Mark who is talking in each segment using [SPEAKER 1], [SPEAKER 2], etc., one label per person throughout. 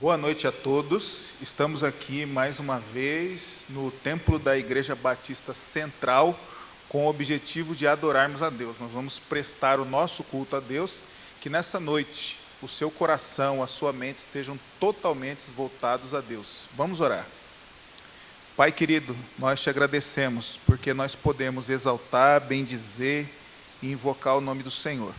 [SPEAKER 1] Boa noite a todos. Estamos aqui mais uma vez no templo da Igreja Batista Central com o objetivo de adorarmos a Deus. Nós vamos prestar o nosso culto a Deus, que nessa noite o seu coração, a sua mente estejam totalmente voltados a Deus. Vamos orar. Pai querido, nós te agradecemos porque nós podemos exaltar, bendizer e invocar o nome do Senhor.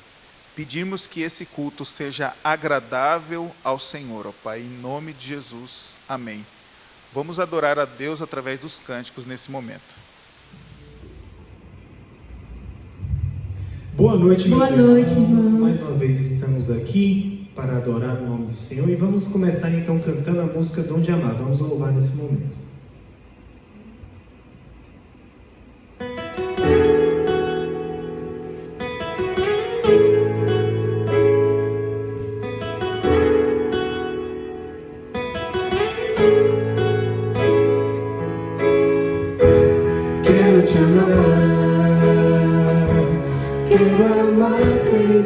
[SPEAKER 1] Pedimos que esse culto seja agradável ao Senhor, ó Pai, em nome de Jesus. Amém. Vamos adorar a Deus através dos cânticos nesse momento.
[SPEAKER 2] Boa noite, meus irmãos. Mais uma vez estamos aqui para adorar o nome do Senhor e vamos começar então cantando a música Dom de Amar. Vamos louvar nesse momento.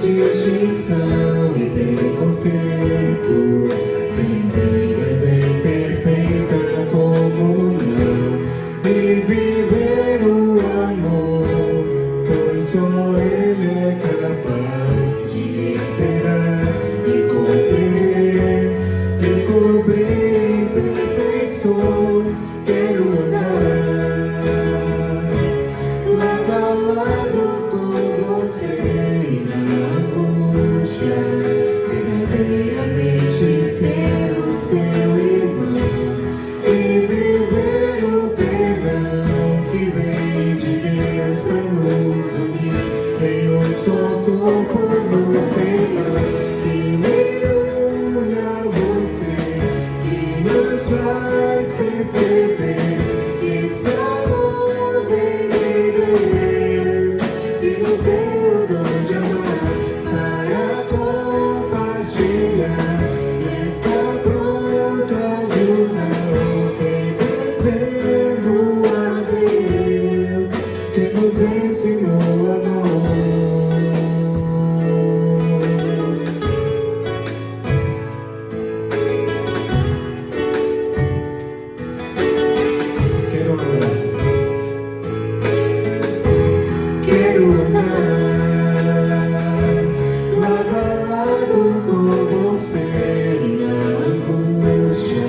[SPEAKER 3] Distinção e preconceito, sem brigas em perfeita comunhão, e viver o amor, pois só Ele é capaz de esperar e compreender e cobrir imperfeições. Quero andar lado a lado com você na verdadeiramente ser o seu irmão e viver o perdão que vem de Deus para nos unir em um só corpo no Senhor, que me une a você, que nos faz perceber que esse amor vem de Deus, que nos deu o dom de amar. Está pronto a ajudar, obedecendo a Deus, que nos ensinou o amor. Quero andar lado a lado com você na angústia,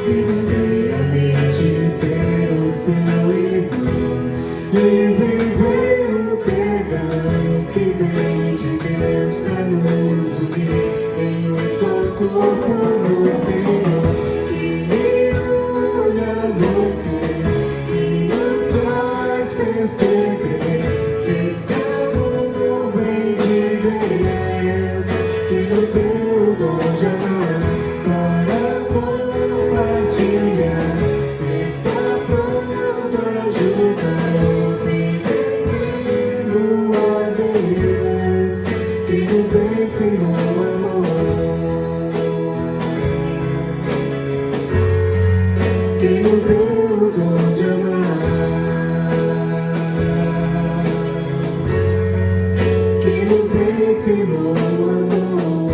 [SPEAKER 3] verdadeiramente ser o seu irmão e viver o perdão que vem de Deus para nos unir em um só corpo no Senhor, que me une a você, que nos faz perceber que esse amor vem de Deus, que nos deu o dom de amar para compartilhar. Está pronto a ajudar, obedecendo a Deus, que nos ensinou o amor, que nos deu o dom de amar, que nos ensinou o amor.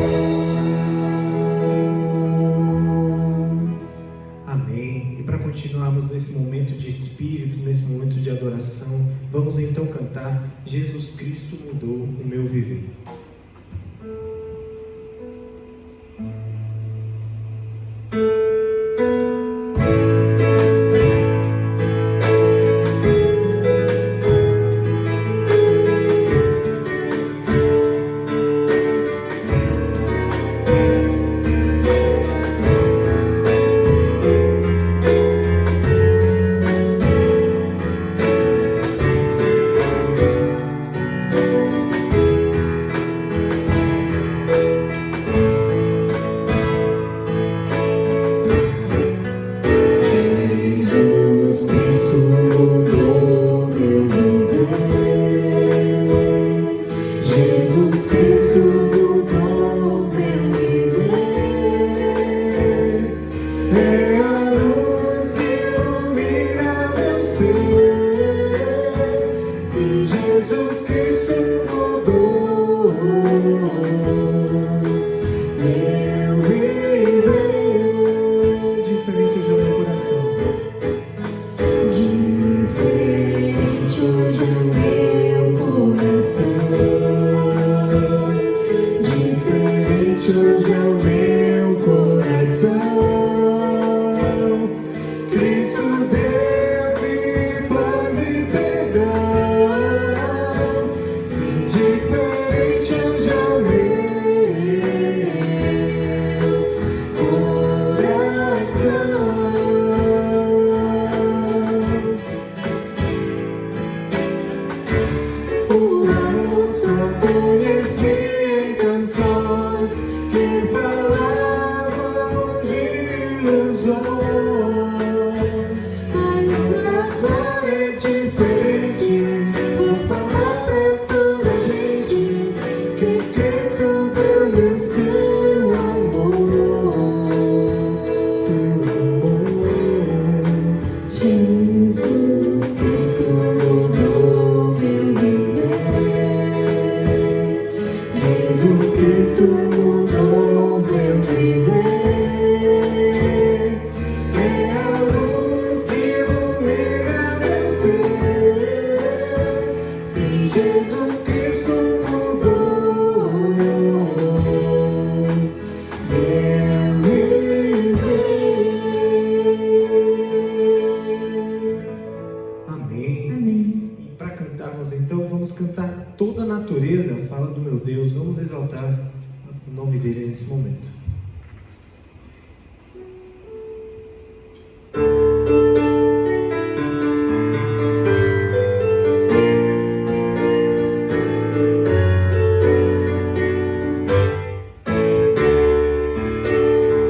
[SPEAKER 2] Amém. E para continuarmos nesse momento de espírito, nesse momento de adoração, vamos então cantar Jesus Cristo mudou o meu viver.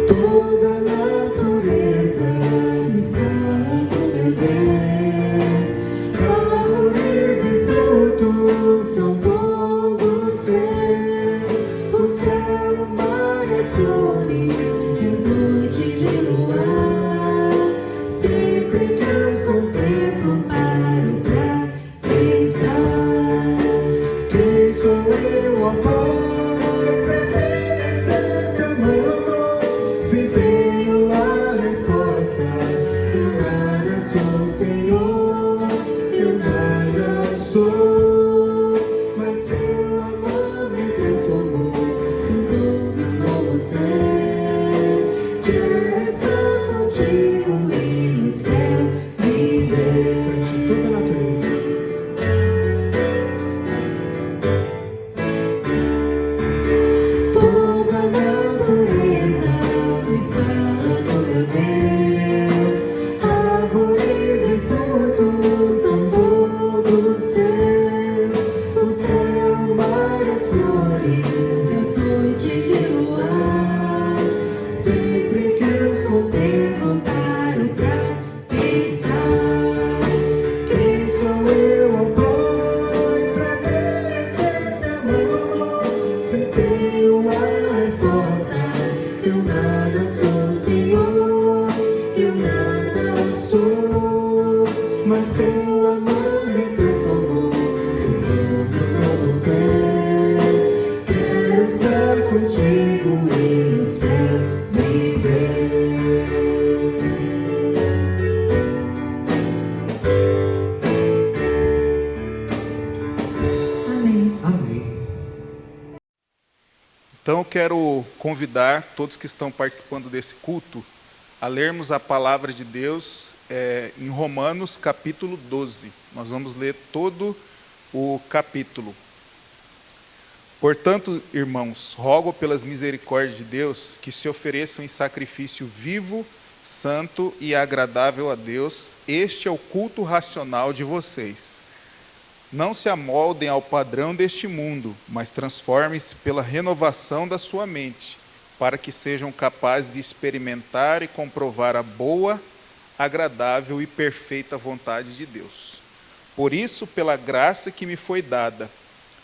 [SPEAKER 3] Toda a natureza me fala do meu Deus. Árvores e frutos são todos seus. O céu, o mar, as flores e as noites de luar. Sempre que as contemplo, paro pra pensar. Quem sou eu, ó Pai, pra merecer tamanho amor? Se tenho a resposta, eu nada sou, Senhor, eu nada sou. Mas teu amor me transformou, tornou-me um novo ser. Quero estar contigo e no céu viver.
[SPEAKER 2] Toda a natureza.
[SPEAKER 3] Toda a natureza me fala do meu Deus. Árvores e frutos são todos seus. O céu, o mar, as flores e as noites de luar. Sempre que as contemplo, paro pra pensar. Quem sou eu, ó Pai, pra merecer tamanho amor? Se tenho a resposta, eu nada sou, Senhor, eu nada sou. Mas teu amor me transformou, tornou-me um novo ser. Quero estar contigo e no céu viver. Amém.
[SPEAKER 2] Amém.
[SPEAKER 1] Então eu quero convidar todos que estão participando desse culto a lermos a palavra de Deus em Romanos capítulo 12. Nós vamos ler todo o capítulo. Portanto, irmãos, rogo pelas misericórdias de Deus que se ofereçam em sacrifício vivo, santo e agradável a Deus. Este é o culto racional de vocês. Não se amoldem ao padrão deste mundo, mas transformem-se pela renovação da sua mente, para que sejam capazes de experimentar e comprovar a boa, agradável e perfeita vontade de Deus. Por isso, pela graça que me foi dada,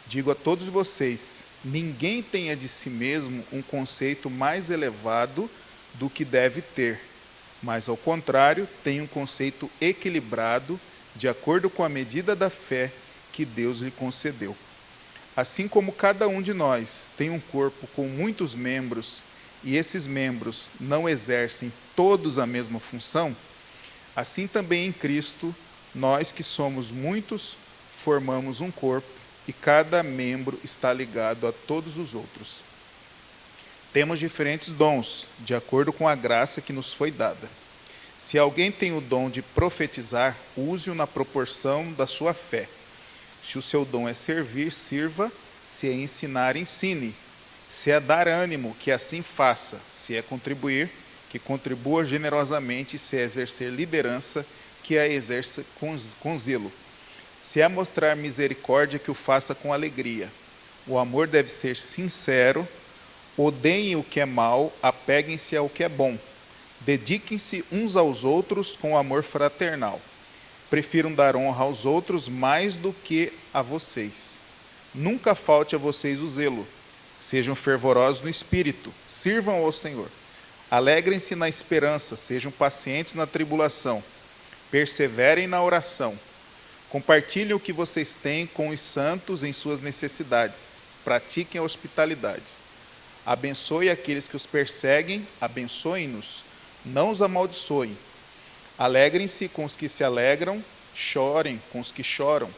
[SPEAKER 1] digo a todos vocês, ninguém tenha de si mesmo um conceito mais elevado do que deve ter, mas, ao contrário, tenha um conceito equilibrado, de acordo com a medida da fé que Deus lhe concedeu. Assim como cada um de nós tem um corpo com muitos membros, e esses membros não exercem todos a mesma função, assim também em Cristo, nós que somos muitos, formamos um corpo, e cada membro está ligado a todos os outros. Temos diferentes dons, de acordo com a graça que nos foi dada. Se alguém tem o dom de profetizar, use-o na proporção da sua fé. Se o seu dom é servir, sirva. Se é ensinar, ensine. Se é dar ânimo, que assim faça. Se é contribuir, que contribua generosamente. Se é exercer liderança, que a exerça com zelo. Se é mostrar misericórdia, que o faça com alegria. O amor deve ser sincero. Odeiem o que é mal, apeguem-se ao que é bom. Dediquem-se uns aos outros com amor fraternal. Prefiram dar honra aos outros mais do que a vocês. Nunca falte a vocês o zelo. Sejam fervorosos no espírito, sirvam ao Senhor. Alegrem-se na esperança, sejam pacientes na tribulação. Perseverem na oração. Compartilhem o que vocês têm com os santos em suas necessidades. Pratiquem a hospitalidade. Abençoe aqueles que os perseguem, abençoem-nos, não os amaldiçoem. Alegrem-se com os que se alegram, chorem com os que choram.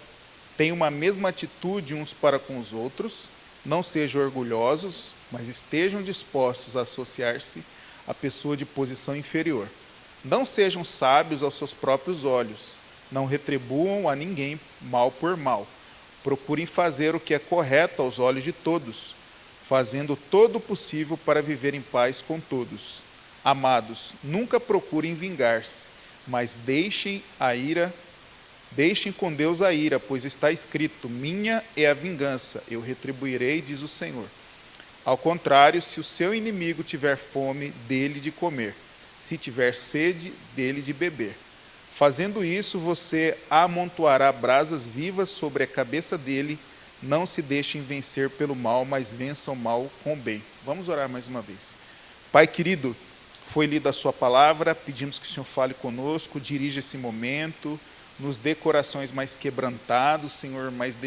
[SPEAKER 1] Tenham uma mesma atitude uns para com os outros, não sejam orgulhosos, mas estejam dispostos a associar-se à pessoa de posição inferior. Não sejam sábios aos seus próprios olhos, não retribuam a ninguém mal por mal. Procurem fazer o que é correto aos olhos de todos, fazendo todo o possível para viver em paz com todos. Amados, nunca procurem vingar-se, mas deixem com Deus a ira, pois está escrito, minha é a vingança, eu retribuirei, diz o Senhor. Ao contrário, se o seu inimigo tiver fome, dele de comer. Se tiver sede, dele de beber. Fazendo isso, você amontoará brasas vivas sobre a cabeça dele. Não se deixem vencer pelo mal, mas vençam o mal com o bem. Vamos orar mais uma vez. Pai querido, foi lida a sua palavra, pedimos que o Senhor fale conosco, dirija esse momento, nos dê corações mais quebrantados, Senhor, mais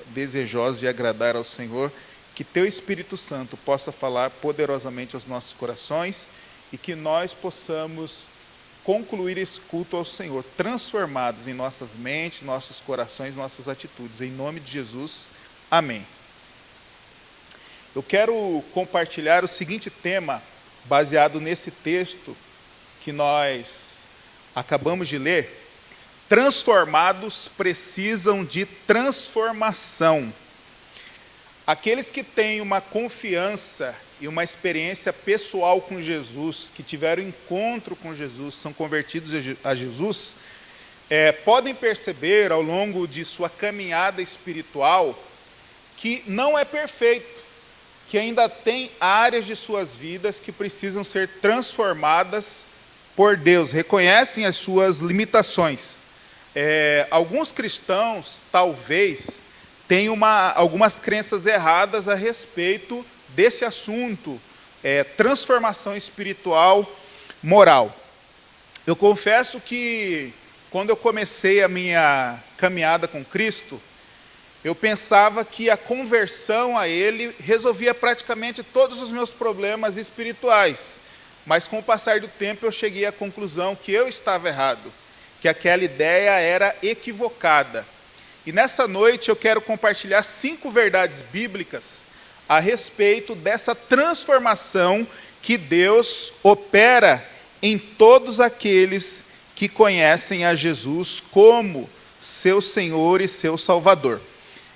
[SPEAKER 1] desejosos de agradar ao Senhor, que teu Espírito Santo possa falar poderosamente aos nossos corações e que nós possamos concluir esse culto ao Senhor, transformados em nossas mentes, nossos corações, nossas atitudes. Em nome de Jesus, amém. Eu quero compartilhar o seguinte tema, baseado nesse texto que nós acabamos de ler. Transformados precisam de transformação. Aqueles que têm uma confiança e uma experiência pessoal com Jesus, que tiveram encontro com Jesus, são convertidos a Jesus, podem perceber ao longo de sua caminhada espiritual que não é perfeito, que ainda tem áreas de suas vidas que precisam ser transformadas por Deus, reconhecem as suas limitações. Alguns cristãos, talvez, tenham algumas crenças erradas a respeito desse assunto, transformação espiritual, moral. Eu confesso que, quando eu comecei a minha caminhada com Cristo, eu pensava que a conversão a Ele resolvia praticamente todos os meus problemas espirituais. Mas com o passar do tempo eu cheguei à conclusão que eu estava errado, que aquela ideia era equivocada. E nessa noite eu quero compartilhar 5 verdades bíblicas a respeito dessa transformação que Deus opera em todos aqueles que conhecem a Jesus como seu Senhor e seu Salvador.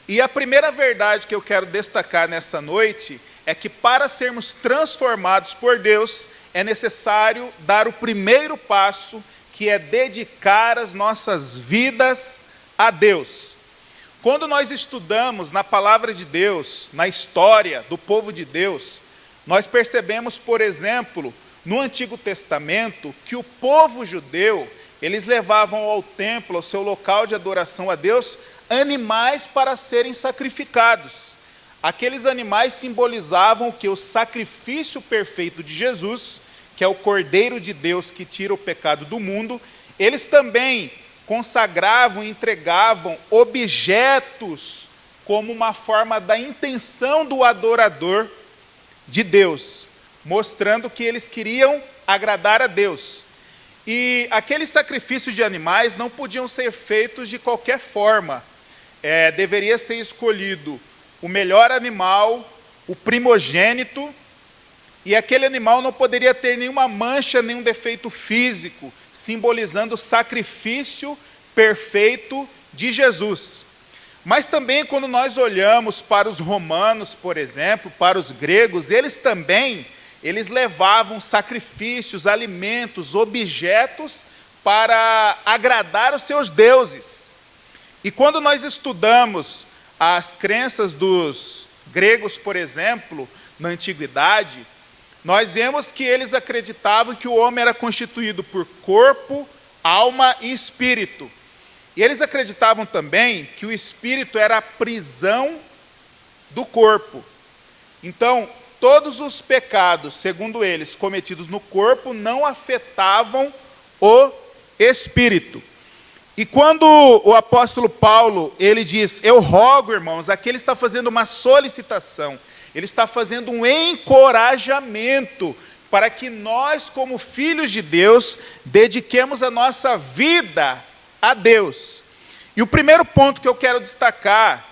[SPEAKER 1] E a primeira verdade que eu quero destacar nessa noite é que para sermos transformados por Deus, é necessário dar o primeiro passo, que é dedicar as nossas vidas a Deus. Quando nós estudamos na palavra de Deus, na história do povo de Deus, nós percebemos, por exemplo, no Antigo Testamento, que o povo judeu, eles levavam ao templo, ao seu local de adoração a Deus, animais para serem sacrificados. Aqueles animais simbolizavam que o sacrifício perfeito de Jesus, que é o Cordeiro de Deus que tira o pecado do mundo, eles também consagravam e entregavam objetos como uma forma da intenção do adorador de Deus, mostrando que eles queriam agradar a Deus. E aqueles sacrifícios de animais não podiam ser feitos de qualquer forma. Deveria ser escolhido o melhor animal, o primogênito, e aquele animal não poderia ter nenhuma mancha, nenhum defeito físico, simbolizando o sacrifício perfeito de Jesus. Mas também quando nós olhamos para os romanos, por exemplo, para os gregos, eles levavam sacrifícios, alimentos, objetos para agradar os seus deuses. E quando nós estudamos as crenças dos gregos, por exemplo, na antiguidade, nós vemos que eles acreditavam que o homem era constituído por corpo, alma e espírito. E eles acreditavam também que o espírito era a prisão do corpo. Então, todos os pecados, segundo eles, cometidos no corpo, não afetavam o espírito. E quando o apóstolo Paulo, ele diz, eu rogo, irmãos, aqui ele está fazendo uma solicitação, ele está fazendo um encorajamento para que nós, como filhos de Deus, dediquemos a nossa vida a Deus. E o primeiro ponto que eu quero destacar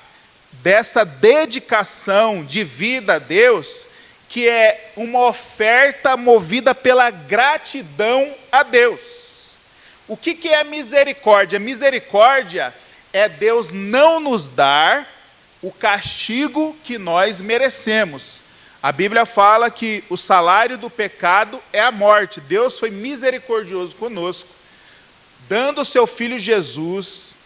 [SPEAKER 1] dessa dedicação de vida a Deus, que é uma oferta movida pela gratidão a Deus. O que é misericórdia? Misericórdia é Deus não nos dar o castigo que nós merecemos. A Bíblia fala que o salário do pecado é a morte. Deus foi misericordioso conosco, dando o seu Filho Jesus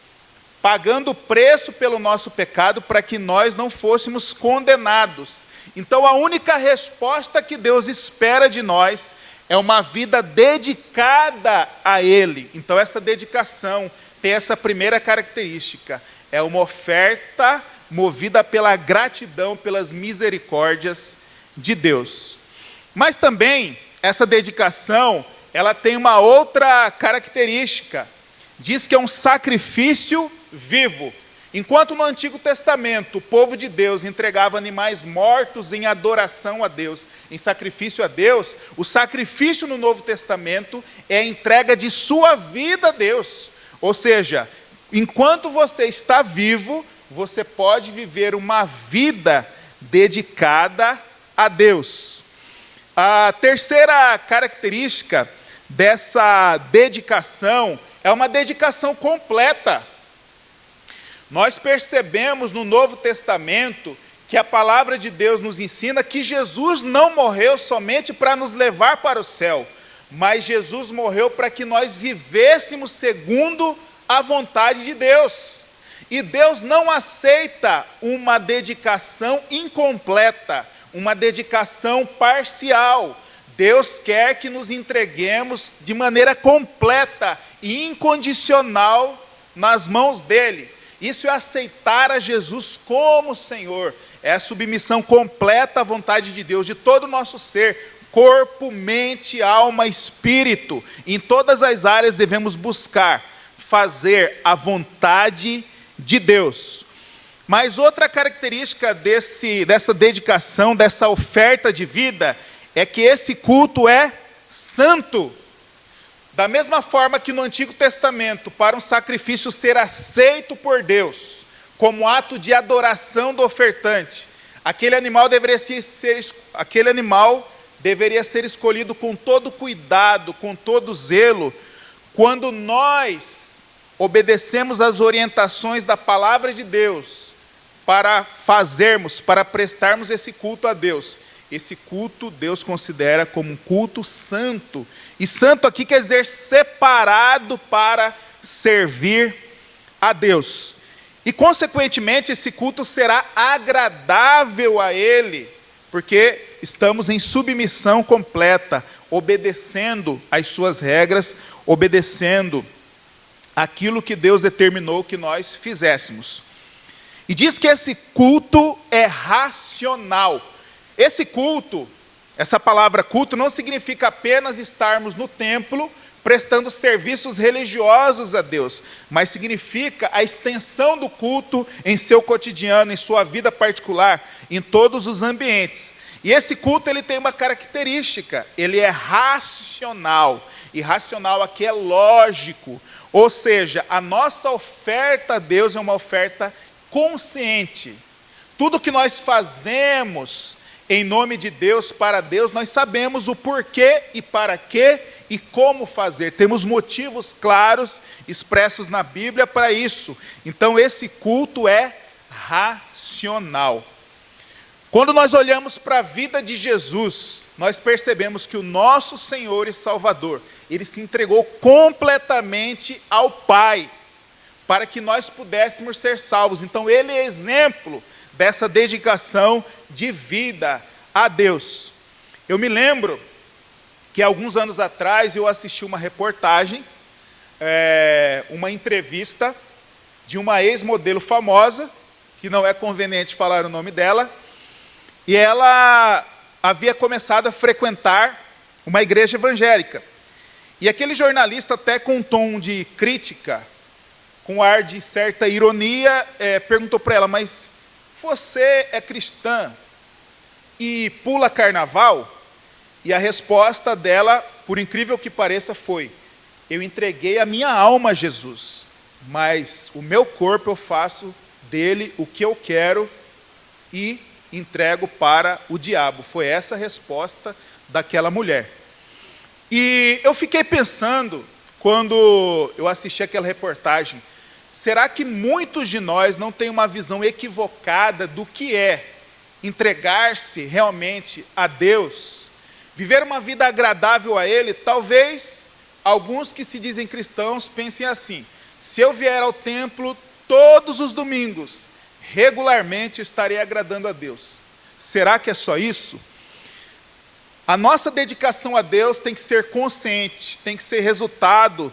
[SPEAKER 1] pagando o preço pelo nosso pecado para que nós não fôssemos condenados. Então a única resposta que Deus espera de nós é uma vida dedicada a Ele. Então essa dedicação tem essa primeira característica, é uma oferta movida pela gratidão, pelas misericórdias de Deus. Mas também essa dedicação, ela tem uma outra característica, diz que é um sacrifício vivo. Enquanto no Antigo Testamento o povo de Deus entregava animais mortos em adoração a Deus, em sacrifício a Deus, o sacrifício no Novo Testamento é a entrega de sua vida a Deus. Ou seja, enquanto você está vivo, você pode viver uma vida dedicada a Deus. A terceira característica dessa dedicação é uma dedicação completa. Nós percebemos no Novo Testamento que a palavra de Deus nos ensina que Jesus não morreu somente para nos levar para o céu, mas Jesus morreu para que nós vivêssemos segundo a vontade de Deus. E Deus não aceita uma dedicação incompleta, uma dedicação parcial. Deus quer que nos entreguemos de maneira completa e incondicional nas mãos dele. Isso é aceitar a Jesus como Senhor, é a submissão completa à vontade de Deus, de todo o nosso ser, corpo, mente, alma, espírito. Em todas as áreas devemos buscar fazer a vontade de Deus. Mas outra característica dessa dedicação, dessa oferta de vida, é que esse culto é santo. Da mesma forma que no Antigo Testamento, para um sacrifício ser aceito por Deus, como ato de adoração do ofertante, aquele animal deveria ser escolhido com todo cuidado, com todo zelo. Quando nós obedecemos às orientações da palavra de Deus para prestarmos esse culto a Deus, esse culto Deus considera como um culto santo. E santo aqui quer dizer separado para servir a Deus. E consequentemente esse culto será agradável a Ele, porque estamos em submissão completa, obedecendo às suas regras, obedecendo aquilo que Deus determinou que nós fizéssemos. E diz que esse culto é racional. Esse culto, essa palavra culto, não significa apenas estarmos no templo prestando serviços religiosos a Deus, mas significa a extensão do culto em seu cotidiano, em sua vida particular, em todos os ambientes. E esse culto ele tem uma característica, ele é racional. E racional aqui é lógico, ou seja, a nossa oferta a Deus é uma oferta consciente. Tudo que nós fazemos em nome de Deus, para Deus, nós sabemos o porquê e para quê e como fazer. Temos motivos claros expressos na Bíblia para isso. Então esse culto é racional. Quando nós olhamos para a vida de Jesus, nós percebemos que o nosso Senhor e Salvador, Ele se entregou completamente ao Pai, para que nós pudéssemos ser salvos. Então Ele é exemplo dessa dedicação de vida a Deus. Eu me lembro que alguns anos atrás eu assisti uma reportagem, uma entrevista de uma ex-modelo famosa, que não é conveniente falar o nome dela, e ela havia começado a frequentar uma igreja evangélica. E aquele jornalista, até com um tom de crítica, com um ar de certa ironia, perguntou para ela, mas você é cristã e pula carnaval? E a resposta dela, por incrível que pareça, foi: eu entreguei a minha alma a Jesus, mas o meu corpo eu faço dele o que eu quero e entrego para o diabo. Foi essa a resposta daquela mulher. E eu fiquei pensando, quando eu assisti aquela reportagem, será que muitos de nós não têm uma visão equivocada do que é entregar-se realmente a Deus, viver uma vida agradável a Ele? Talvez alguns que se dizem cristãos pensem assim: se eu vier ao templo todos os domingos, regularmente estarei agradando a Deus. Será que é só isso? A nossa dedicação a Deus tem que ser consciente, tem que ser resultado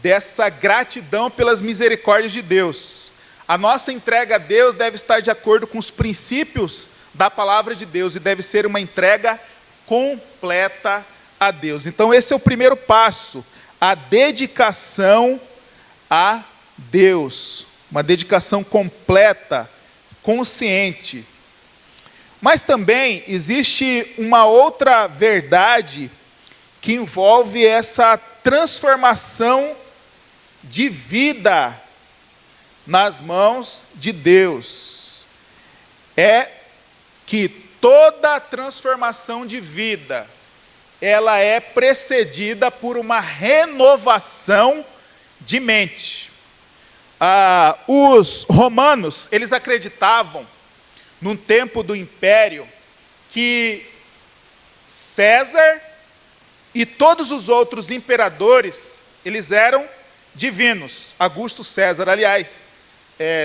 [SPEAKER 1] dessa gratidão pelas misericórdias de Deus. A nossa entrega a Deus deve estar de acordo com os princípios da palavra de Deus e deve ser uma entrega completa a Deus. Então esse é o primeiro passo, a dedicação a Deus, uma dedicação completa, consciente. Mas também existe uma outra verdade que envolve essa transformação de vida nas mãos de Deus. É que toda transformação de vida, ela é precedida por uma renovação de mente. Os romanos, eles acreditavam, num tempo do império, que César e todos os outros imperadores, eles eram divinos. Augusto César, aliás,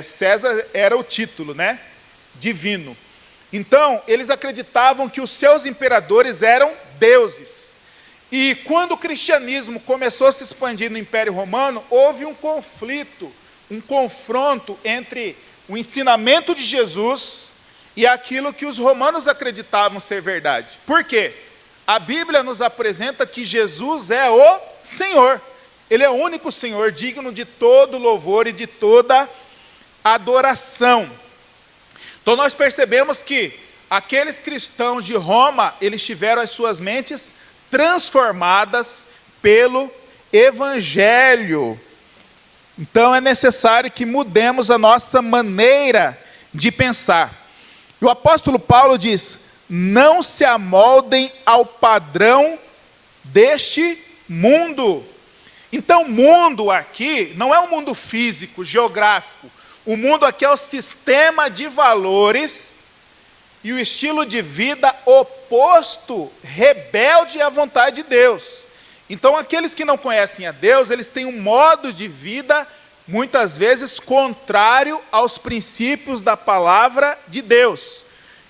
[SPEAKER 1] César era o título, né? Divino. Então, eles acreditavam que os seus imperadores eram deuses. E quando o cristianismo começou a se expandir no Império Romano, houve um conflito, um confronto entre o ensinamento de Jesus e aquilo que os romanos acreditavam ser verdade. Por quê? A Bíblia nos apresenta que Jesus é o Senhor. Ele é o único Senhor, digno de todo louvor e de toda adoração. Então nós percebemos que aqueles cristãos de Roma, eles tiveram as suas mentes transformadas pelo Evangelho. Então é necessário que mudemos a nossa maneira de pensar. E o apóstolo Paulo diz: não se amoldem ao padrão deste mundo. Então, mundo aqui não é um mundo físico, geográfico. O mundo aqui é o sistema de valores e o estilo de vida oposto, rebelde à vontade de Deus. Então, aqueles que não conhecem a Deus, eles têm um modo de vida, muitas vezes, contrário aos princípios da palavra de Deus.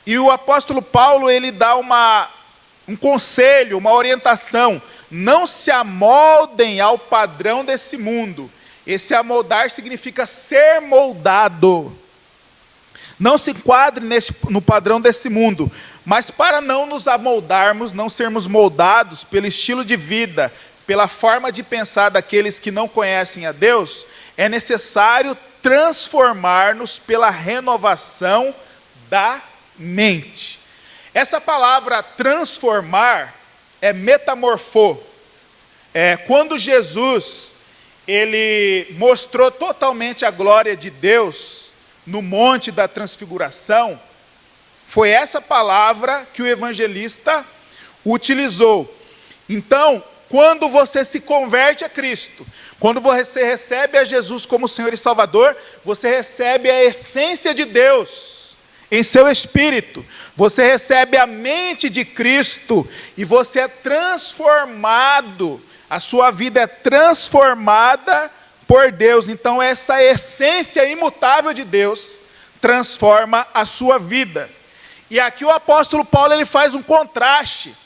[SPEAKER 1] E o apóstolo Paulo, ele dá um conselho, uma orientação: não se amoldem ao padrão desse mundo. Esse amoldar significa ser moldado. Não se enquadre no padrão desse mundo, mas para não nos amoldarmos, não sermos moldados pelo estilo de vida, pela forma de pensar daqueles que não conhecem a Deus, é necessário transformar-nos pela renovação da mente. Essa palavra transformar é metamorfo. Quando Jesus ele mostrou totalmente a glória de Deus no Monte da Transfiguração, foi essa palavra que o evangelista utilizou. Então, quando você se converte a Cristo, quando você recebe a Jesus como Senhor e Salvador, você recebe a essência de Deus em seu espírito. Você recebe a mente de Cristo e você é transformado. A sua vida é transformada por Deus. Então essa essência imutável de Deus transforma a sua vida. E aqui o apóstolo Paulo ele faz um contraste.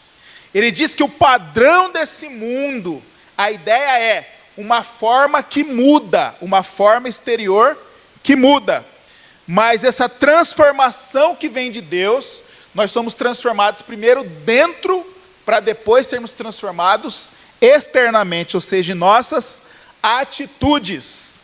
[SPEAKER 1] Ele diz que o padrão desse mundo, a ideia é uma forma que muda, uma forma exterior que muda. Mas essa transformação que vem de Deus, nós somos transformados primeiro dentro, para depois sermos transformados externamente, ou seja, em nossas atitudes.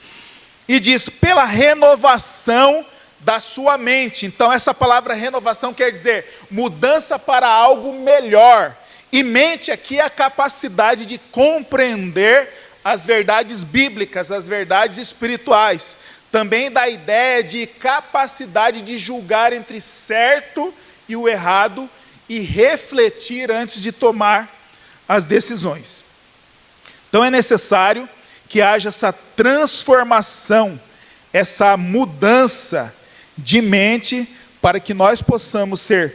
[SPEAKER 1] E diz, pela renovação da sua mente. Então essa palavra renovação quer dizer mudança para algo melhor. E mente aqui é a capacidade de compreender as verdades bíblicas, as verdades espirituais. Também dá a ideia de capacidade de julgar entre certo e o errado e refletir antes de tomar as decisões. Então é necessário que haja essa transformação, essa mudança de mente, para que nós possamos ser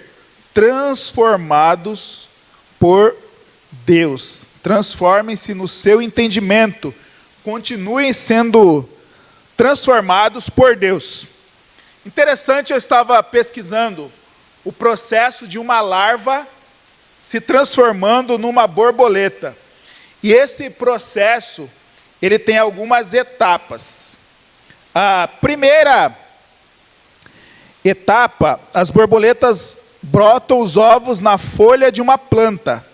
[SPEAKER 1] transformados por Deus. Transformem-se no seu entendimento, continuem sendo transformados por Deus. Interessante, eu estava pesquisando o processo de uma larva se transformando numa borboleta. E esse processo, ele tem algumas etapas. A primeira etapa, as borboletas brotam os ovos na folha de uma planta.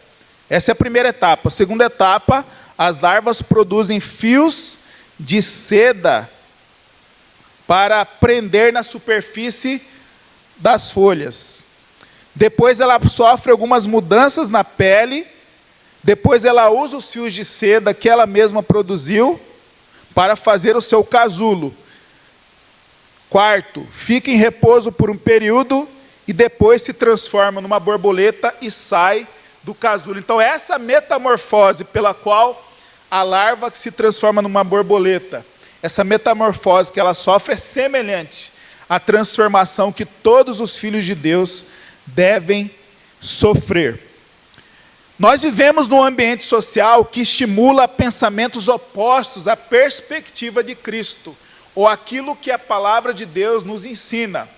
[SPEAKER 1] Essa é a primeira etapa. A segunda etapa, as larvas produzem fios de seda para prender na superfície das folhas. Depois ela sofre algumas mudanças na pele. Depois ela usa os fios de seda que ela mesma produziu para fazer o seu casulo. Quarto, fica em repouso por um período e depois se transforma numa borboleta e sai do casulo. Então essa metamorfose pela qual a larva que se transforma numa borboleta, essa metamorfose que ela sofre é semelhante à transformação que todos os filhos de Deus devem sofrer. Nós vivemos num ambiente social que estimula pensamentos opostos à perspectiva de Cristo, ou aquilo que a palavra de Deus nos ensina.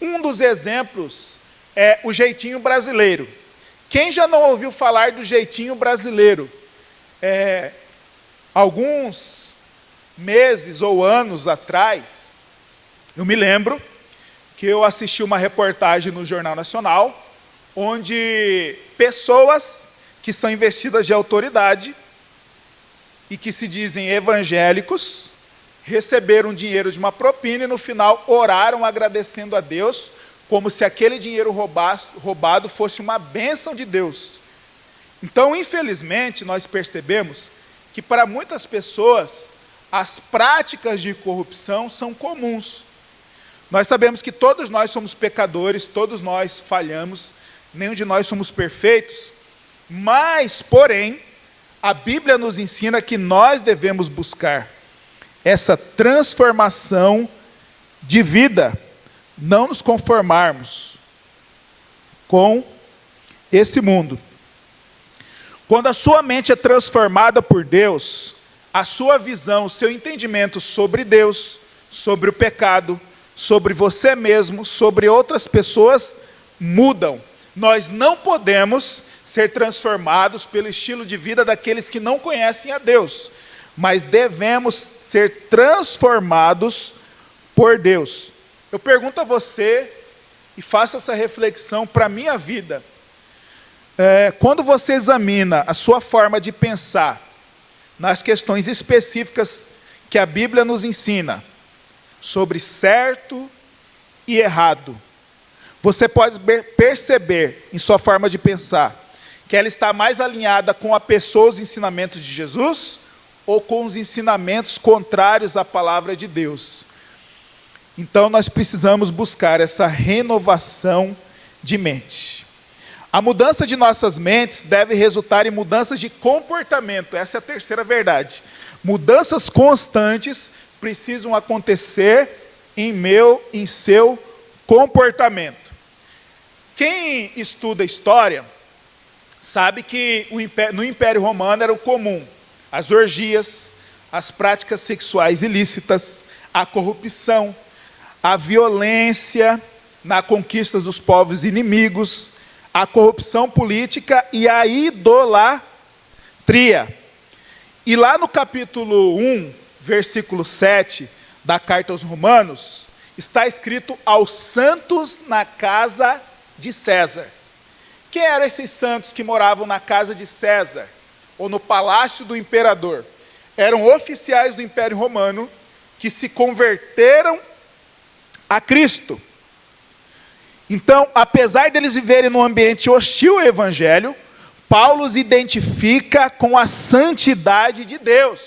[SPEAKER 1] Um dos exemplos é o jeitinho brasileiro. Quem já não ouviu falar do jeitinho brasileiro? Alguns meses ou anos atrás, eu me lembro que eu assisti uma reportagem no Jornal Nacional, onde pessoas que são investidas de autoridade e que se dizem evangélicos, receberam dinheiro de uma propina e no final oraram agradecendo a Deus, como se aquele dinheiro roubado fosse uma bênção de Deus. Então, infelizmente, nós percebemos que para muitas pessoas as práticas de corrupção são comuns. Nós sabemos que todos nós somos pecadores, todos nós falhamos, nenhum de nós somos perfeitos, mas, porém, a Bíblia nos ensina que nós devemos buscar essa transformação de vida, não nos conformarmos com esse mundo. Quando a sua mente é transformada por Deus, a sua visão, o seu entendimento sobre Deus, sobre o pecado, sobre você mesmo, sobre outras pessoas, mudam. Nós não podemos ser transformados pelo estilo de vida daqueles que não conhecem a Deus, mas devemos ser transformados por Deus. Eu pergunto a você, e faço essa reflexão para a minha vida. Quando você examina a sua forma de pensar nas questões específicas que a Bíblia nos ensina, sobre certo e errado, você pode perceber em sua forma de pensar que ela está mais alinhada com a pessoa, os ensinamentos de Jesus, ou com os ensinamentos contrários à palavra de Deus. Então nós precisamos buscar essa renovação de mente. A mudança de nossas mentes deve resultar em mudanças de comportamento. Essa é a terceira verdade. Mudanças constantes precisam acontecer em seu comportamento. Quem estuda história sabe que no Império Romano era o comum as orgias, as práticas sexuais ilícitas, a corrupção, a violência na conquista dos povos inimigos, a corrupção política e a idolatria. E lá no capítulo 1, versículo 7 da carta aos Romanos, está escrito aos santos na casa de César. Quem eram esses santos que moravam na casa de César, ou no palácio do imperador? Eram oficiais do Império Romano que se converteram a Cristo. Então, apesar deles viverem num ambiente hostil ao Evangelho, Paulo os identifica com a santidade de Deus.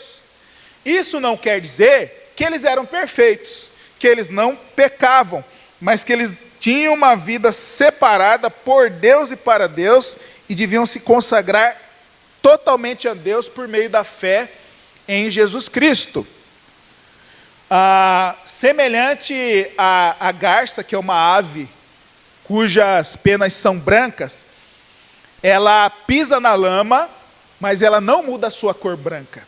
[SPEAKER 1] Isso não quer dizer que eles eram perfeitos, que eles não pecavam, mas que eles tinham uma vida separada por Deus e para Deus e deviam se consagrar totalmente a Deus por meio da fé em Jesus Cristo. Semelhante à garça, que é uma ave cujas penas são brancas, ela pisa na lama, mas ela não muda a sua cor branca.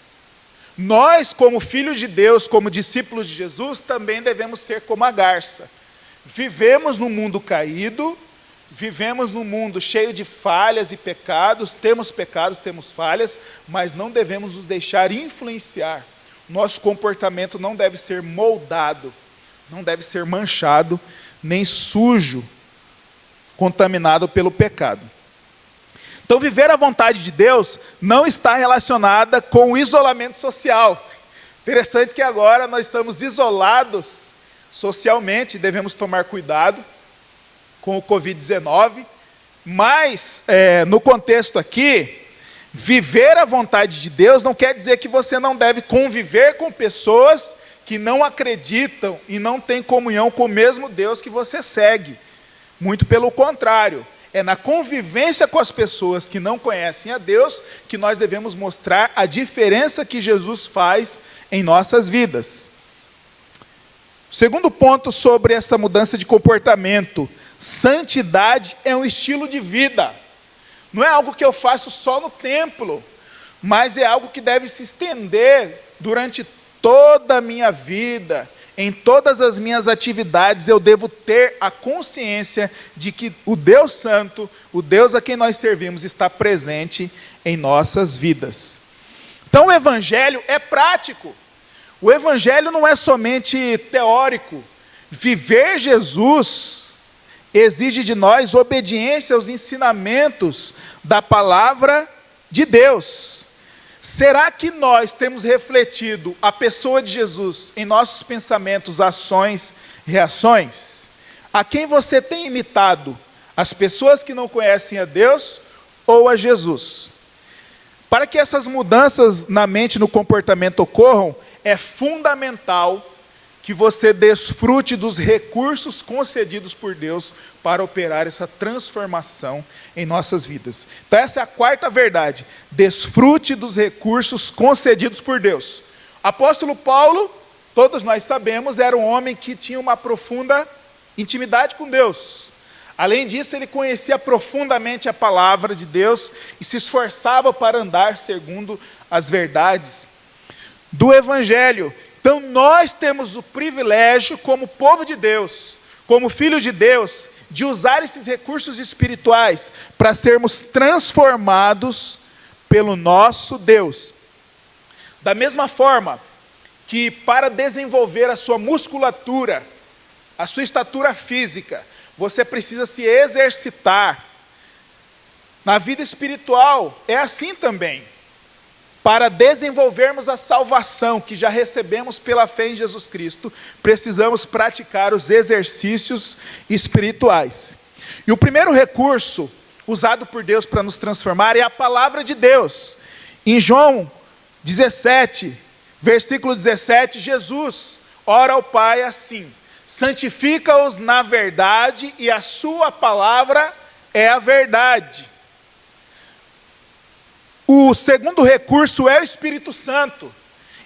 [SPEAKER 1] Nós, como filhos de Deus, como discípulos de Jesus, também devemos ser como a garça. Vivemos num mundo caído, vivemos num mundo cheio de falhas e pecados, temos falhas, mas não devemos nos deixar influenciar. Nosso comportamento não deve ser moldado, não deve ser manchado, nem sujo, contaminado pelo pecado. Então, viver a vontade de Deus não está relacionada com o isolamento social. Interessante que agora nós estamos isolados socialmente, devemos tomar cuidado com o Covid-19, mas, no contexto aqui, viver a vontade de Deus não quer dizer que você não deve conviver com pessoas que não acreditam e não têm comunhão com o mesmo Deus que você segue. Muito pelo contrário, é na convivência com as pessoas que não conhecem a Deus que nós devemos mostrar a diferença que Jesus faz em nossas vidas. O segundo ponto sobre essa mudança de comportamento: santidade é um estilo de vida. Não é algo que eu faço só no templo, mas é algo que deve se estender durante toda a minha vida. Em todas as minhas atividades eu devo ter a consciência de que o Deus Santo, o Deus a quem nós servimos, está presente em nossas vidas. Então o Evangelho é prático. O Evangelho não é somente teórico. Viver Jesus exige de nós obediência aos ensinamentos da palavra de Deus. Será que nós temos refletido a pessoa de Jesus em nossos pensamentos, ações, reações? A quem você tem imitado? As pessoas que não conhecem a Deus ou a Jesus? Para que essas mudanças na mente e no comportamento ocorram, é fundamental que você desfrute dos recursos concedidos por Deus para operar essa transformação em nossas vidas. Então essa é a quarta verdade: desfrute dos recursos concedidos por Deus. Apóstolo Paulo, todos nós sabemos, era um homem que tinha uma profunda intimidade com Deus. Além disso, ele conhecia profundamente a palavra de Deus e se esforçava para andar segundo as verdades do Evangelho. Então nós temos o privilégio, como povo de Deus, como filhos de Deus, de usar esses recursos espirituais para sermos transformados pelo nosso Deus. Da mesma forma que para desenvolver a sua musculatura, a sua estatura física, você precisa se exercitar. Na vida espiritual é assim também. Para desenvolvermos a salvação que já recebemos pela fé em Jesus Cristo, precisamos praticar os exercícios espirituais. E o primeiro recurso usado por Deus para nos transformar é a palavra de Deus. Em João 17, versículo 17, Jesus ora ao Pai assim: santifica-os na verdade, e a sua palavra é a verdade. O segundo recurso é o Espírito Santo.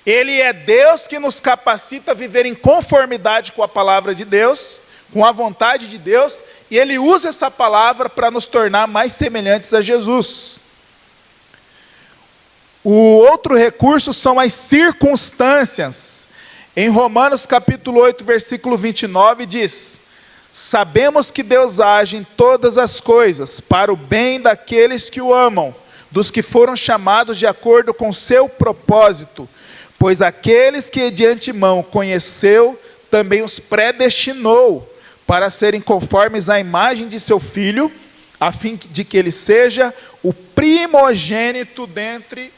[SPEAKER 1] Ele é Deus que nos capacita a viver em conformidade com a palavra de Deus, com a vontade de Deus, e Ele usa essa palavra para nos tornar mais semelhantes a Jesus. O outro recurso são as circunstâncias. Em Romanos capítulo 8, versículo 29 diz: sabemos que Deus age em todas as coisas para o bem daqueles que o amam, dos que foram chamados de acordo com seu propósito, pois aqueles que de antemão conheceu, também os predestinou para serem conformes à imagem de seu Filho, a fim de que ele seja o primogênito dentre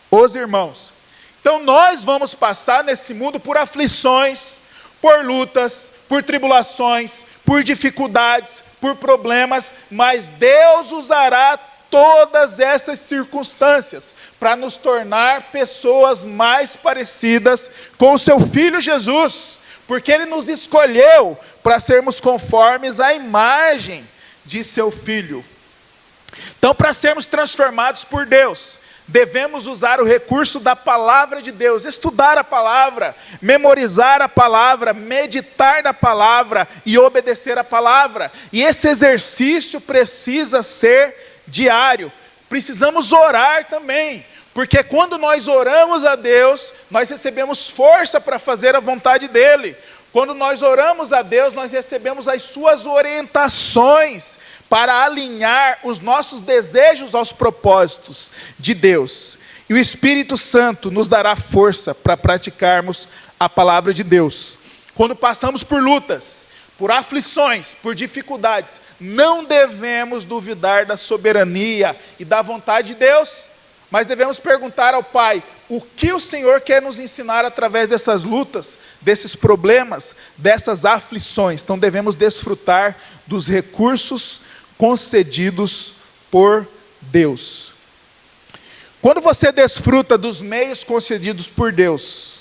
[SPEAKER 1] os irmãos. Então nós vamos passar nesse mundo por aflições, por lutas, por tribulações, por dificuldades, por problemas, mas Deus usará todas essas circunstâncias para nos tornar pessoas mais parecidas com o seu Filho Jesus, porque Ele nos escolheu para sermos conformes à imagem de seu Filho. Então, para sermos transformados por Deus, devemos usar o recurso da palavra de Deus, estudar a palavra, memorizar a palavra, meditar na palavra e obedecer a palavra. E esse exercício precisa ser diário. Precisamos orar também. Porque quando nós oramos a Deus, nós recebemos força para fazer a vontade dEle. Quando nós oramos a Deus, nós recebemos as suas orientações para alinhar os nossos desejos aos propósitos de Deus. E o Espírito Santo nos dará força para praticarmos a palavra de Deus. Quando passamos por lutas, por aflições, por dificuldades, não devemos duvidar da soberania e da vontade de Deus, mas devemos perguntar ao Pai, o que o Senhor quer nos ensinar através dessas lutas, desses problemas, dessas aflições. Então devemos desfrutar dos recursos concedidos por Deus. Quando você desfruta dos meios concedidos por Deus,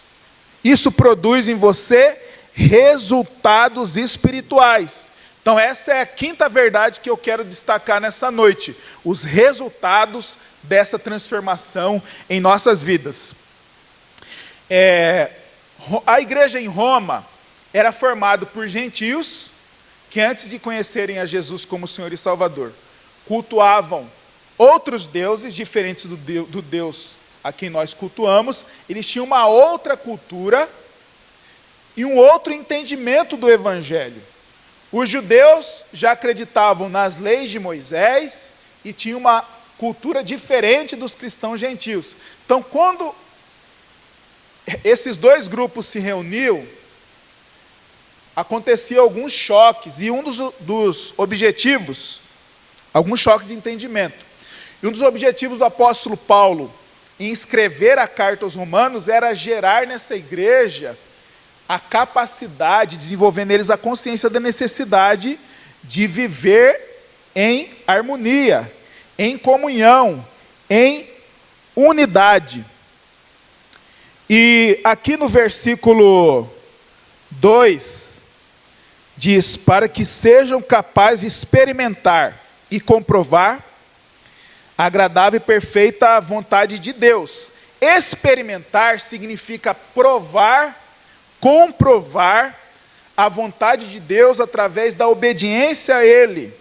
[SPEAKER 1] isso produz em você resultados espirituais. Então essa é a quinta verdade que eu quero destacar nessa noite. Os resultados dessa transformação em nossas vidas. A igreja em Roma era formada por gentios que antes de conhecerem a Jesus como Senhor e Salvador, cultuavam outros deuses diferentes do Deus a quem nós cultuamos. Eles tinham uma outra cultura e um outro entendimento do Evangelho. Os judeus já acreditavam nas leis de Moisés e tinham uma cultura diferente dos cristãos gentios. Então, quando esses dois grupos se reuniam, aconteciam alguns choques, e um dos objetivos, alguns choques de entendimento. E um dos objetivos do apóstolo Paulo em escrever a carta aos Romanos era gerar nessa igreja a capacidade, desenvolver neles a consciência da necessidade de viver em harmonia, em comunhão, em unidade. E aqui no versículo 2, diz, para que sejam capazes de experimentar e comprovar a agradável e perfeita vontade de Deus. Experimentar significa provar, comprovar a vontade de Deus através da obediência a Ele.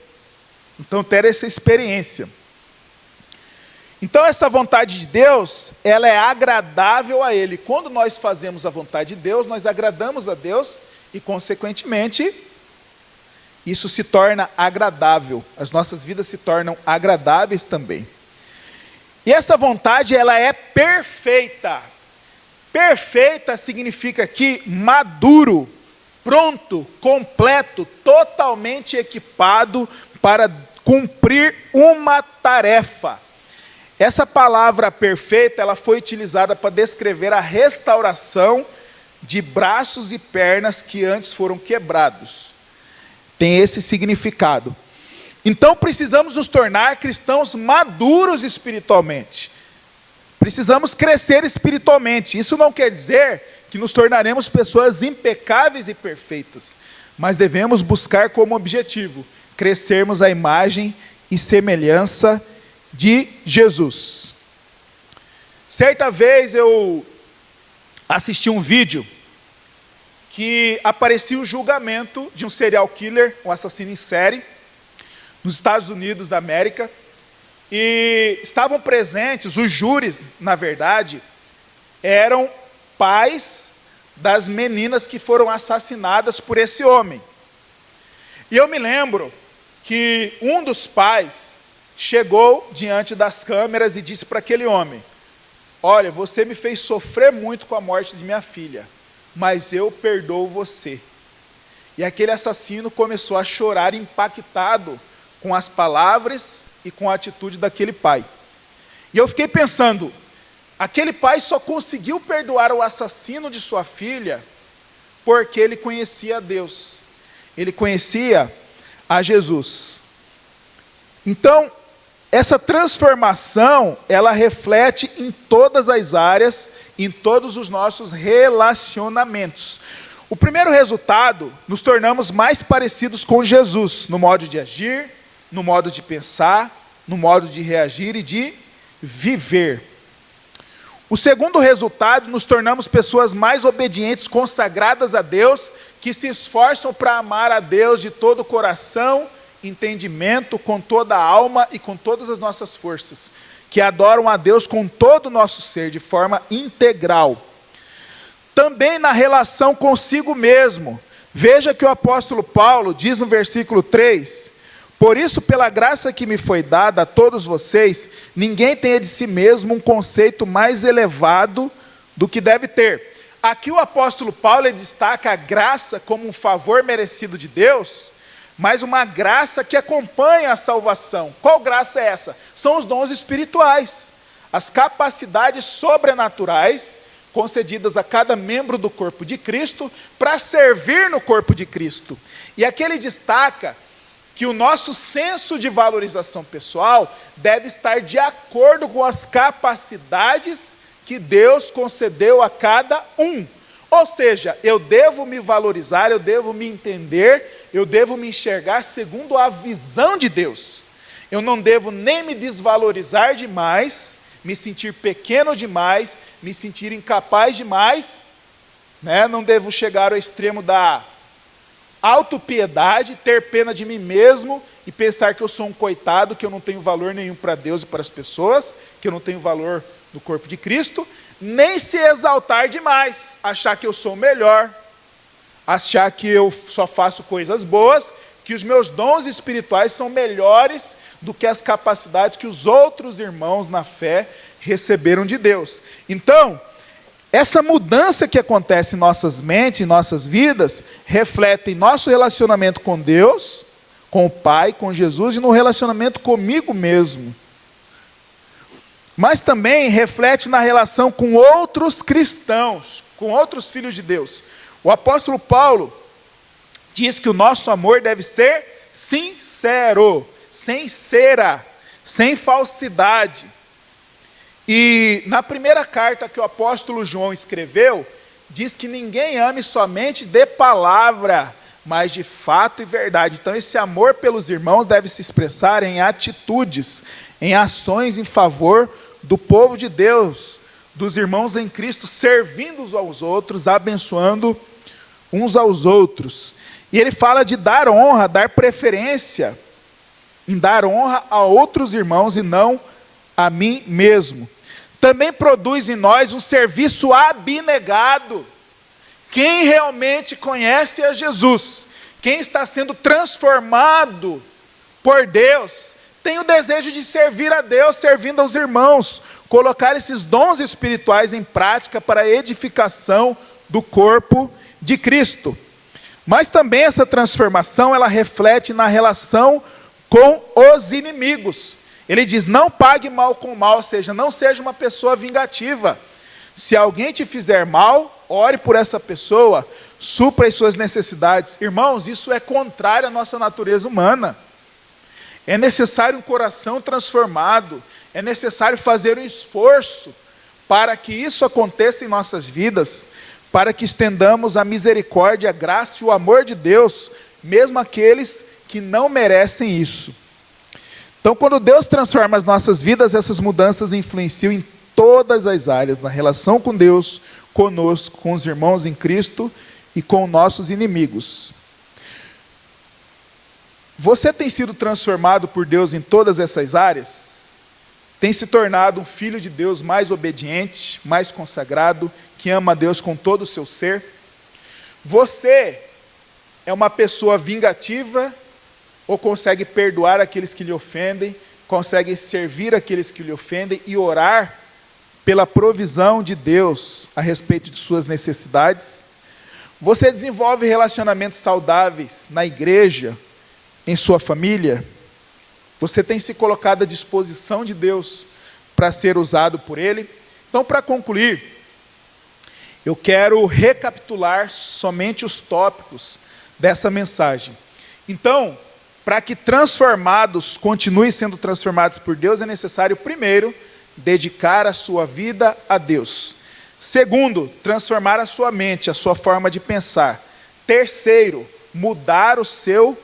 [SPEAKER 1] Então, ter essa experiência. Então, essa vontade de Deus, ela é agradável a Ele. Quando nós fazemos a vontade de Deus, nós agradamos a Deus e, consequentemente, isso se torna agradável. As nossas vidas se tornam agradáveis também. E essa vontade, ela é perfeita. Perfeita significa que maduro, pronto, completo, totalmente equipado para cumprir uma tarefa. Essa palavra perfeita, ela foi utilizada para descrever a restauração de braços e pernas que antes foram quebrados. Tem esse significado. Então precisamos nos tornar cristãos maduros espiritualmente. Precisamos crescer espiritualmente. Isso não quer dizer que nos tornaremos pessoas impecáveis e perfeitas, mas devemos buscar como objetivo crescermos à imagem e semelhança de Jesus. Certa vez eu assisti um vídeo que aparecia o julgamento de um serial killer, um assassino em série, nos Estados Unidos da América, e estavam presentes, os júris, na verdade, eram pais das meninas que foram assassinadas por esse homem. E eu me lembro que um dos pais chegou diante das câmeras e disse para aquele homem, olha, você me fez sofrer muito com a morte de minha filha, mas eu perdoo você. E aquele assassino começou a chorar impactado com as palavras e com a atitude daquele pai. E eu fiquei pensando, aquele pai só conseguiu perdoar o assassino de sua filha porque ele conhecia a Deus. Ele conhecia a Jesus. Então, essa transformação, ela reflete em todas as áreas, em todos os nossos relacionamentos. O primeiro resultado, nos tornamos mais parecidos com Jesus, no modo de agir, no modo de pensar, no modo de reagir e de viver. O segundo resultado, nos tornamos pessoas mais obedientes, consagradas a Deus, que se esforçam para amar a Deus de todo o coração, entendimento, com toda a alma e com todas as nossas forças. que adoram a Deus com todo o nosso ser, de forma integral. Também na relação consigo mesmo. Veja que o apóstolo Paulo diz no versículo 3: por isso, pela graça que me foi dada a todos vocês, ninguém tenha de si mesmo um conceito mais elevado do que deve ter. Aqui o apóstolo Paulo destaca a graça como um favor merecido de Deus, mas uma graça que acompanha a salvação. Qual graça é essa? São os dons espirituais, as capacidades sobrenaturais concedidas a cada membro do corpo de Cristo para servir no corpo de Cristo. E aqui ele destaca que o nosso senso de valorização pessoal deve estar de acordo com as capacidades que Deus concedeu a cada um. Ou seja, eu devo me valorizar, eu devo me entender, eu devo me enxergar segundo a visão de Deus. Eu não devo nem me desvalorizar demais, me sentir pequeno demais, me sentir incapaz demais, né? Não devo chegar ao extremo da autopiedade, ter pena de mim mesmo e pensar que eu sou um coitado, que eu não tenho valor nenhum para Deus e para as pessoas, que eu não tenho valor no corpo de Cristo, nem se exaltar demais, achar que eu sou o melhor, achar que eu só faço coisas boas, que os meus dons espirituais são melhores do que as capacidades que os outros irmãos na fé receberam de Deus. Então, essa mudança que acontece em nossas mentes, em nossas vidas, reflete em nosso relacionamento com Deus, com o Pai, com Jesus, e no relacionamento comigo mesmo. Mas também reflete na relação com outros cristãos, com outros filhos de Deus. O apóstolo Paulo diz que o nosso amor deve ser sincero, sem cera, sem falsidade. E na primeira carta que o apóstolo João escreveu, diz que ninguém ame somente de palavra, mas de fato e verdade. Então esse amor pelos irmãos deve se expressar em atitudes, em ações em favor do povo de Deus, dos irmãos em Cristo, servindo uns aos outros, abençoando uns aos outros. E ele fala de dar honra, dar preferência, em dar honra a outros irmãos e não a mim mesmo. Também produz em nós um serviço abnegado. Quem realmente conhece a Jesus, quem está sendo transformado por Deus, tem o desejo de servir a Deus, servindo aos irmãos, colocar esses dons espirituais em prática para a edificação do corpo de Cristo. Mas também essa transformação, ela reflete na relação com os inimigos. Ele diz, não pague mal com mal, ou seja, não seja uma pessoa vingativa. Se alguém te fizer mal, ore por essa pessoa, supra as suas necessidades. Irmãos, isso é contrário à nossa natureza humana. É necessário um coração transformado, é necessário fazer um esforço para que isso aconteça em nossas vidas, para que estendamos a misericórdia, a graça e o amor de Deus, mesmo aqueles que não merecem isso. Então, quando Deus transforma as nossas vidas, essas mudanças influenciam em todas as áreas, na relação com Deus, conosco, com os irmãos em Cristo e com nossos inimigos. Você tem sido transformado por Deus em todas essas áreas? Tem se tornado um filho de Deus mais obediente, mais consagrado, que ama a Deus com todo o seu ser? Você é uma pessoa vingativa ou consegue perdoar aqueles que lhe ofendem, consegue servir aqueles que lhe ofendem e orar pela provisão de Deus a respeito de suas necessidades? Você desenvolve relacionamentos saudáveis na igreja, em sua família? Você tem se colocado à disposição de Deus para ser usado por Ele? Então, para concluir, eu quero recapitular somente os tópicos dessa mensagem. Então, para que transformados, continuem sendo transformados por Deus, é necessário, primeiro, dedicar a sua vida a Deus. Segundo, transformar a sua mente, a sua forma de pensar. Terceiro, mudar o seu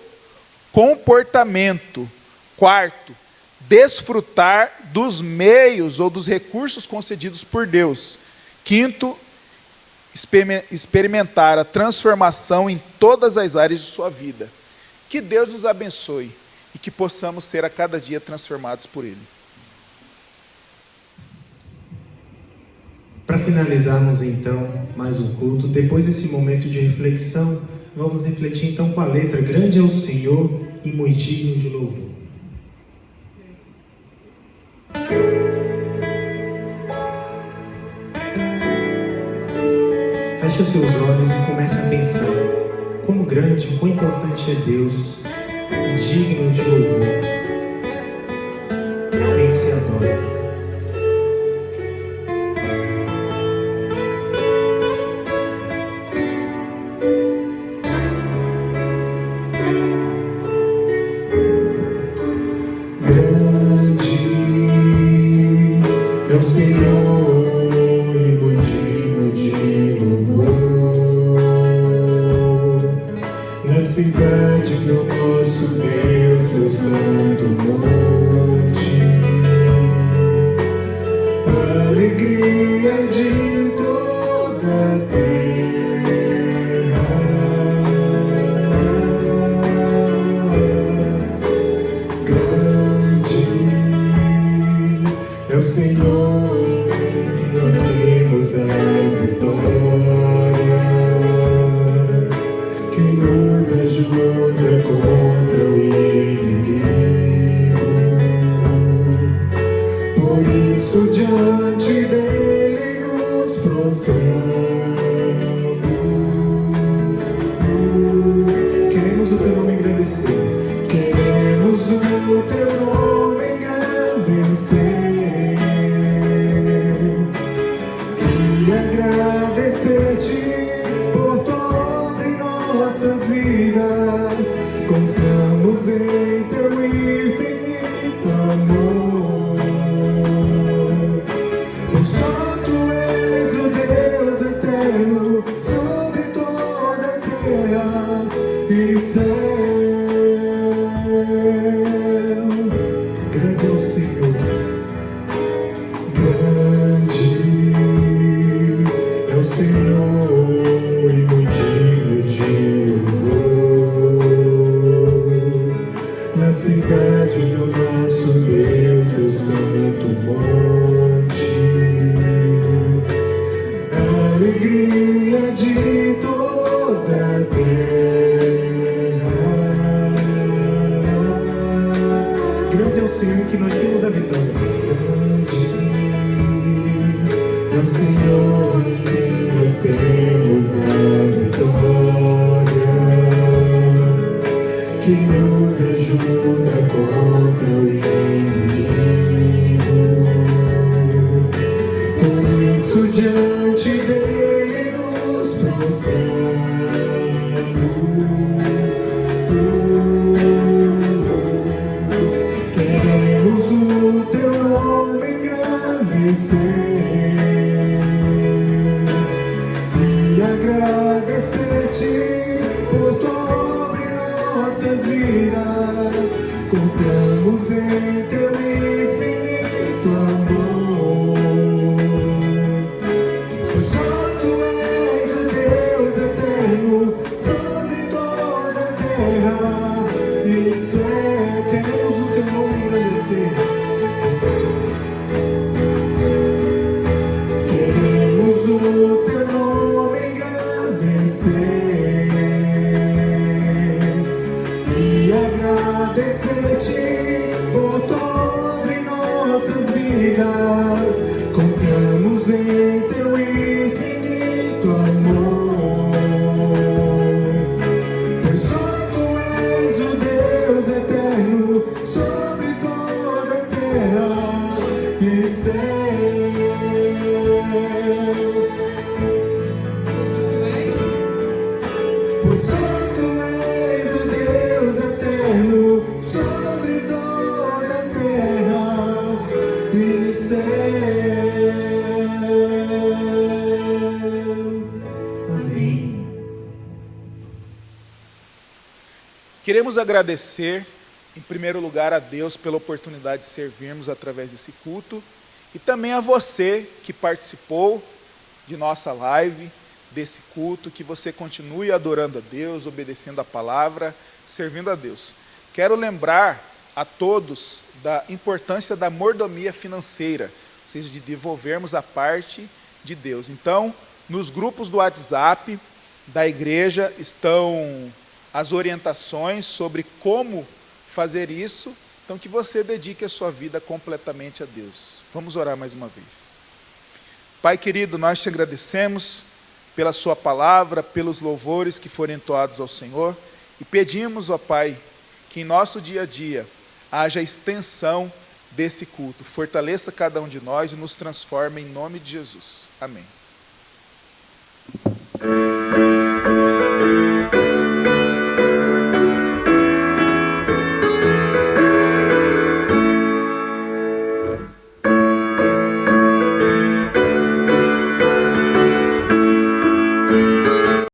[SPEAKER 1] comportamento. Quarto, desfrutar dos meios ou dos recursos concedidos por Deus. Quinto, experimentar a transformação em todas as áreas de sua vida. Que Deus nos abençoe e que possamos ser a cada dia transformados por Ele.
[SPEAKER 2] finalizarmos então mais um culto, depois desse momento de reflexão, vamos refletir então com a letra: grande é o Senhor e muito digno de louvor. Feche os seus olhos e comece a pensar quão grande, quão importante é Deus e digno de louvor. Pense e adore.
[SPEAKER 3] O Senhor e muito digno de louvor, na cidade do nosso Deus, seu santo monte, a alegria de toda a terra, grande é o Senhor. Nós temos a vitória que nos ajuda contra o inimigo. Por isso diante dele nos prostramos. Queremos o teu nome engrandecer. Queremos o teu nome engrandecer. Agradecer-te por tua obra em nossas vidas. Confiamos em teu infinito amor. Por só tu és o Deus eterno sobre toda a terra e céu. Grande é o Senhor. O Senhor e muito digno de louvor, na cidade do nosso Deus, seu santo monte, a alegria de toda a terra. Grande é o Senhor que nós temos a vitória. Grande é o Senhor e nós temos a vitória que nos ajuda contra o inimigo. Por isso diante dele nos prostramos. Queremos o teu nome engrandecer. Agradecer-te por tua obra em nossas vidas. Confiamos em teu infinito amor. Pois só tu és o Deus eterno sobre toda a terra e céu. Queremos o teu nome engrandecer. Queremos o teu nome e agradecer-te por tua obra em nossas vidas. Confiamos em teu infinito amor. Pois só tu és o Deus eterno sobre toda a terra e céu. Pois só tu és o Deus eterno sobre toda a terra e céu. Amém.
[SPEAKER 1] Queremos agradecer, em primeiro lugar, a Deus pela oportunidade de servirmos através desse culto e também a você que participou de nossa live, desse culto, que você continue adorando a Deus, obedecendo a palavra, servindo a Deus. Quero lembrar a todos da importância da mordomia financeira, ou seja, de devolvermos a parte de Deus. Então, nos grupos do WhatsApp da igreja estão as orientações sobre como fazer isso. Então, que você dedique a sua vida completamente a Deus. Vamos orar mais uma vez. Pai querido, nós te agradecemos pela sua palavra, pelos louvores que foram entoados ao Senhor, e pedimos, ó Pai, que em nosso dia a dia haja extensão desse culto. Fortaleça cada um de nós e nos transforme em nome de Jesus. Amém.